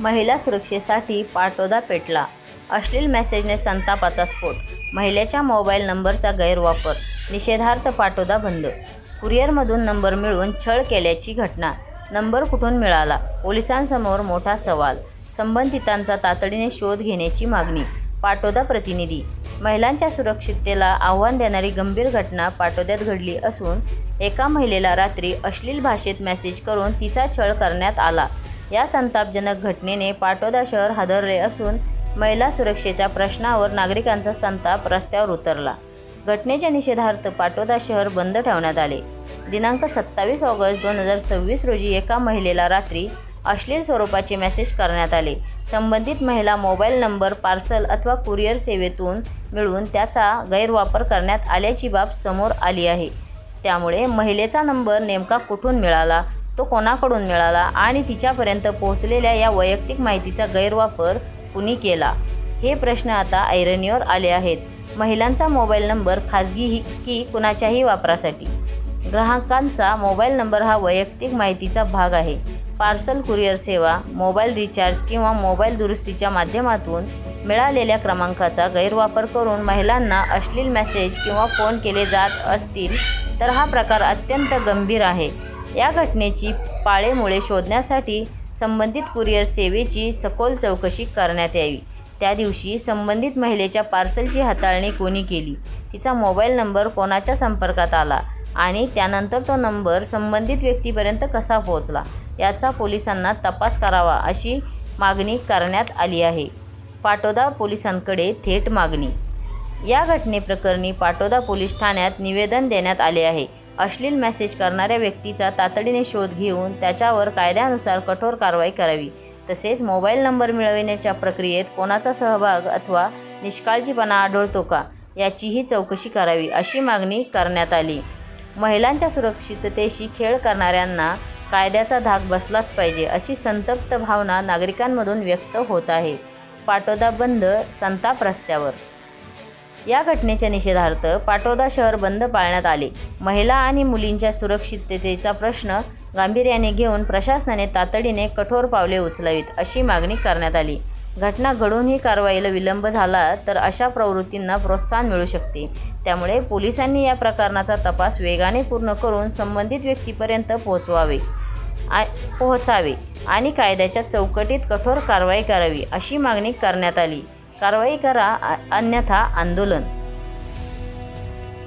महिला सुरक्षेसाठी पाटोदा पेटला. अश्लील मेसेजने संतापाचा स्फोट. महिलेच्या मोबाईल नंबरचा गैरवापर. निषेधार्थ पाटोदा बंद. कुरिअरमधून नंबर मिळवून छळ केल्याची घटना. नंबर कुठून मिळाला? पोलिसांसमोर मोठा सवाल. संबंधितांचा तातडीने शोध घेण्याची मागणी. पाटोदा प्रतिनिधी. महिलांच्या सुरक्षिततेला आव्हान देणारी गंभीर घटना पाटोद्यात घडली असून एका महिलेला रात्री अश्लील भाषेत मेसेज करून तिचा छळ करण्यात आला. या संतापजनक घटनेने पाटोदा शहर हादरले असून महिला सुरक्षेच्या प्रश्नावर नागरिकांचा संताप रस्त्यावर उतरला. घटनेच्या निषेधार्थ पाटोदा शहर बंद ठेवण्यात आले. दिनांक 27 ऑगस्ट 2026 रोजी एका महिलेला रात्री अश्लील स्वरूपाचे मेसेज करण्यात आले. संबंधित महिला मोबाईल नंबर पार्सल अथवा कुरिअर सेवेतून मिळवून त्याचा गैरवापर करण्यात आल्याची बाब समोर आली आहे. त्यामुळे महिलेचा नंबर नेमका कुठून मिळाला, तो कोणाकडून मिळाला आणि तिच्यापर्यंत पोहोचलेल्या या वैयक्तिक माहितीचा गैरवापर कुणी केला, हे प्रश्न आता ऐरणीवर आले आहेत. महिलांचा मोबाईल नंबर खाजगी की कुणाच्याही वापरासाठी? ग्राहकांचा मोबाईल नंबर हा वैयक्तिक माहितीचा भाग आहे. पार्सल कुरिअर सेवा, मोबाईल रिचार्ज किंवा मोबाईल दुरुस्तीच्या माध्यमातून मिळालेल्या क्रमांकाचा गैरवापर करून महिलांना अश्लील मेसेज किंवा फोन केले जात असतील तर हा प्रकार अत्यंत गंभीर आहे. या घटनेची पाळेमुळे शोधण्यासाठी संबंधित कुरिअर सेवेची सखोल चौकशी करण्यात यावी. त्या दिवशी संबंधित महिलेच्या पार्सलची हाताळणी कोणी केली, तिचा मोबाईल नंबर कोणाच्या संपर्कात आला आणि त्यानंतर तो नंबर संबंधित व्यक्तीपर्यंत कसा पोहोचला, याचा पोलिसांना तपास करावा अशी मागणी करण्यात आली आहे. पाटोदा पोलिसांकडे थेट मागणी. या घटनेप्रकरणी पाटोदा पोलीस ठाण्यात निवेदन देण्यात आले आहे. अश्लील मेसेज करणाऱ्या व्यक्तीचा तातडीने शोध घेऊन त्याच्यावर कायद्यानुसार कठोर कारवाई करावी. तसेच मोबाईल नंबर मिळविण्याच्या प्रक्रियेत कोणाचा सहभाग अथवा निष्काळजीपणा आढळतो का, याचीही चौकशी करावी अशी मागणी करण्यात आली. महिलांच्या सुरक्षिततेशी खेळ करणाऱ्यांना कायद्याचा धाक बसलाच पाहिजे अशी संतप्त भावना नागरिकांमधून व्यक्त होत आहे. पाटोदा बंद, संताप रस्त्यावर. या घटनेच्या निषेधार्थ पाटोदा शहर बंद पाळण्यात आले. महिला आणि मुलींच्या सुरक्षिततेचा प्रश्न गांभीर्याने घेऊन प्रशासनाने तातडीने कठोर पावले उचलावीत अशी मागणी करण्यात आली. घटना घडूनही कारवाईला विलंब झाला तर अशा प्रवृत्तींना प्रोत्साहन मिळू शकते. त्यामुळे पोलिसांनी या प्रकरणाचा तपास वेगाने पूर्ण करून संबंधित व्यक्तीपर्यंत पोहोचावे आणि कायद्याच्या चौकटीत कठोर कारवाई करावी अशी मागणी करण्यात आली. कारवाई करा अन्यथा आंदोलन.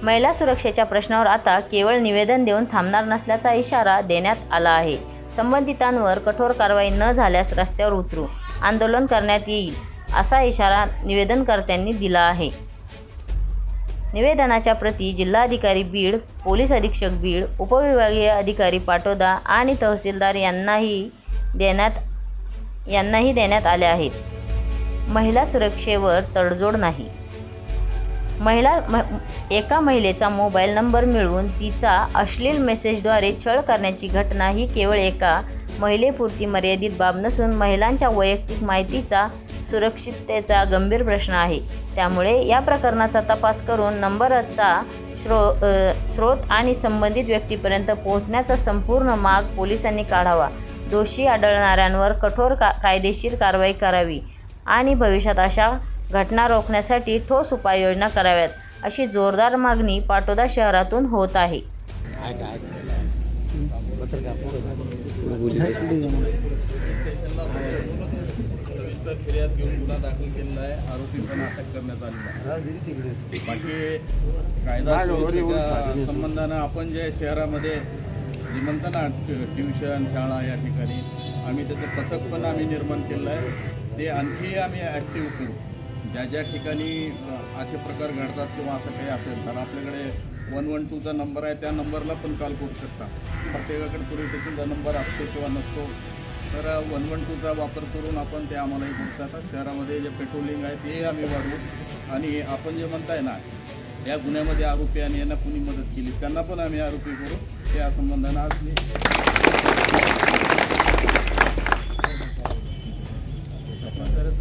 महिला सुरक्षेच्या प्रश्नावर आता केवळ निवेदन देऊन थांबणार नसल्याचा इशारा देण्यात आला आहे. संबंधितांवर कठोर कारवाई न झाल्यास रस्त्यावर उतरू, आंदोलन करण्यात येईल असा इशारा निवेदनकर्त्यांनी दिला आहे. निवेदनाच्या प्रती जिल्हाधिकारी बीड, पोलीस अधीक्षक बीड, उपविभागीय अधिकारी पाटोदा आणि तहसीलदार यांनाही देण्यात आल्या आहेत. महिला सुरक्षेवर तडजोड नाही. एका महिलेचा मोबाईल नंबर मिळवून तिचा अश्लील मेसेजद्वारे छळ करण्याची घटना ही केवळ एका महिलेपुरती मर्यादित बाब नसून महिलांच्या वैयक्तिक माहितीचा सुरक्षिततेचा गंभीर प्रश्न आहे. त्यामुळे या प्रकरणाचा तपास करून नंबरचा स्रोत आणि संबंधित व्यक्तीपर्यंत पोहोचण्याचा संपूर्ण माग पोलिसांनी काढावा. दोषी आढळणाऱ्यांवर कठोर कायदेशीर कारवाई करावी आणि भविष्यात अशा घटना रोखण्यासाठी ठोस उपाययोजना कराव्यात अशी जोरदार मागणी पाटोदा शहरातून होत आहे. फिर्याद घेऊन गुन्हा दाखल केलेला आहे. आरोपी पण अटक करण्यात आलेला आहे. बाकी कायदा सुव्यवस्थेच्या संबंधानं आपण जे शहरामध्ये जे म्हणतो ना ट्युशन शाळा या ठिकाणी आम्ही त्याचं पथक पण आम्ही निर्माण केलं आहे. ते आणखी आम्ही ॲक्टिव्ह करू. ज्या ज्या ठिकाणी असे प्रकार घडतात किंवा असं काही असेल तर आपल्याकडे 112चा नंबर आहे, त्या नंबरला पण कॉल करू शकता. प्रत्येकाकडे पोलीस स्टेशनचा नंबर असतो किंवा नसतो, तर 112चा वापर करून आपण ते आम्हालाही पोहोचतात. शहरामध्ये जे पेट्रोलिंग आहे ते आम्ही वाढवू आणि आपण जे म्हणताय ना या गुन्ह्यामध्ये आरोपी आणि यांना कुणी मदत केली त्यांना पण आम्ही आरोपी करू. त्या संबंधानं आज मी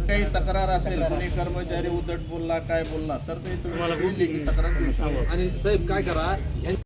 काही तक्रार असेल, कोणी कर्मचारी उद्धट बोलला काय बोलला तर ते तुम्ही लिखित तक्रार करू शकता. आणि साहेब काय करा